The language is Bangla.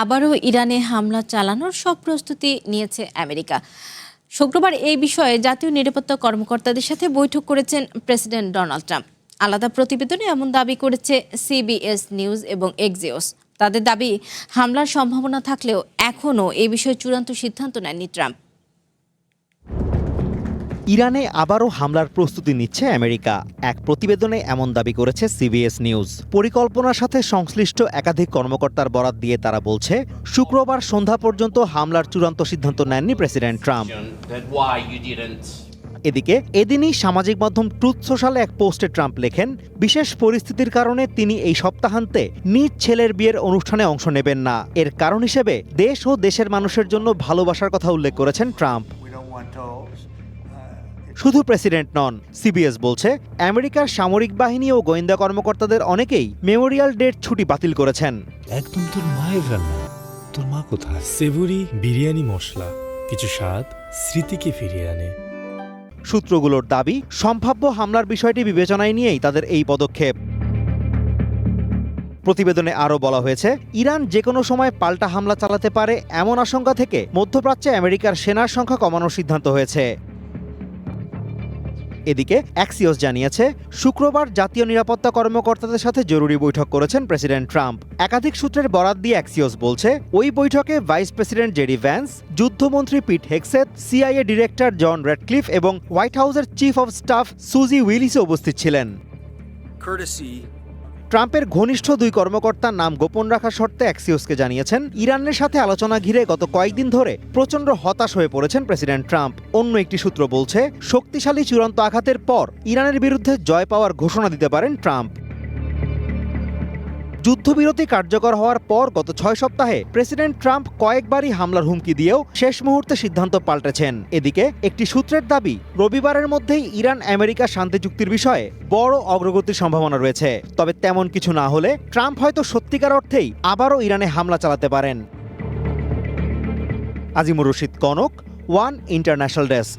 আবারও ইরানে হামলা চালানোর সব প্রস্তুতি নিয়েছে আমেরিকা। শুক্রবার এই বিষয়ে জাতীয় নিরাপত্তা কর্মকর্তাদের সাথে বৈঠক করেছেন প্রেসিডেন্ট ডোনাল্ড ট্রাম্প। আলাদা প্রতিবেদনে এমন দাবি করেছে সিবিএস নিউজ এবং এক্সিওস। তাদের দাবি, হামলার সম্ভাবনা থাকলেও এখনও এই বিষয়ে চূড়ান্ত সিদ্ধান্ত নেননি ট্রাম্প। ইরানে আবারও হামলার প্রস্তুতি নিচ্ছে আমেরিকা। এক প্রতিবেদনে এমন দাবি করেছে সিবিএস নিউজ। পরিকল্পনার সাথে সংশ্লিষ্ট একাধিক কর্মকর্তার বরাত দিয়ে তারা বলছে, শুক্রবার সন্ধ্যা পর্যন্ত হামলার চূড়ান্ত সিদ্ধান্ত নেননি প্রেসিডেন্ট ট্রাম্প। এদিকে এদিনই সামাজিক মাধ্যম ট্রুথ সোশ্যালে এক পোস্টে ট্রাম্প লেখেন, বিশেষ পরিস্থিতির কারণে তিনি এই সপ্তাহান্তে নিজ ছেলের বিয়ের অনুষ্ঠানে অংশ নেবেন না। এর কারণ হিসেবে দেশ ও দেশের মানুষের জন্য ভালোবাসার কথা উল্লেখ করেছেন ট্রাম্প। শুধু প্রেসিডেন্ট নন, সিবিএস বলছে আমেরিকার সামরিক বাহিনী ও গোয়েন্দা কর্মকর্তাদের অনেকেই মেমোরিয়াল ডের ছুটি বাতিল করেছেন। একদম তোর মায়ের রান্না। তোর মা কোথায়? সেভুরি বিরিয়ানি মশলা, কিছু স্বাদ স্মৃতিকে ফিরিয়ে আনে। সূত্রগুলোর দাবি, সম্ভাব্য হামলার বিষয়টি বিবেচনায় নিয়েই তাদের এই পদক্ষেপ। প্রতিবেদনে আরও বলা হয়েছে, ইরান যে কোনো সময় পাল্টা হামলা চালাতে পারে এমন আশঙ্কা থেকে মধ্যপ্রাচ্যে আমেরিকার সেনার সংখ্যা কমানোর সিদ্ধান্ত হয়েছে। এদিকে অ্যাক্সিওস জানিয়েছে, শুক্রবার জাতীয় নিরাপত্তা কর্মকর্তাদের সাথে জরুরি বৈঠক করেছেন প্রেসিডেন্ট ট্রাম্প। একাধিক সূত্রের বরাত দিয়ে অ্যাক্সিওস বলছে, ওই বৈঠকে ভাইস প্রেসিডেন্ট জেডি ভ্যান্স, যুদ্ধমন্ত্রী Pete Hegseth, CIA director John Ratcliffe এবং হোয়াইট হাউসের চিফ অব স্টাফ সুজি উইলিসও উপস্থিত ছিলেন। ট্রাম্পের ঘনিষ্ঠ দুই কর্মকর্তার নাম গোপন রাখার শর্তে অ্যাক্সিওসকে জানিয়েছেন, ইরানের সাথে আলোচনা ঘিরে গত কয়েকদিন ধরে প্রচণ্ড হতাশ হয়ে পড়েছেন প্রেসিডেন্ট ট্রাম্প। অন্য একটি সূত্র বলছে, শক্তিশালী চূড়ান্ত আঘাতের পর ইরানের বিরুদ্ধে জয় পাওয়ার ঘোষণা দিতে পারেন ট্রাম্প। যুদ্ধবিরতি কার্যকর হওয়ার পর গত 6 সপ্তাহে প্রেসিডেন্ট ট্রাম্প কয়েকবারই হামলার হুমকি দিয়েও শেষ মুহূর্তে সিদ্ধান্ত পাল্টেছেন। এদিকে একটি সূত্রের দাবি, রবিবারের মধ্যেই ইরান আমেরিকা শান্তি চুক্তির বিষয়ে বড় অগ্রগতির সম্ভাবনা রয়েছে। তবে তেমন কিছু না হলে ট্রাম্প হয়তো সত্যিকার অর্থেই আবারও ইরানে হামলা চালাতে পারেন। Azimur Rashid Kanak, one international desk.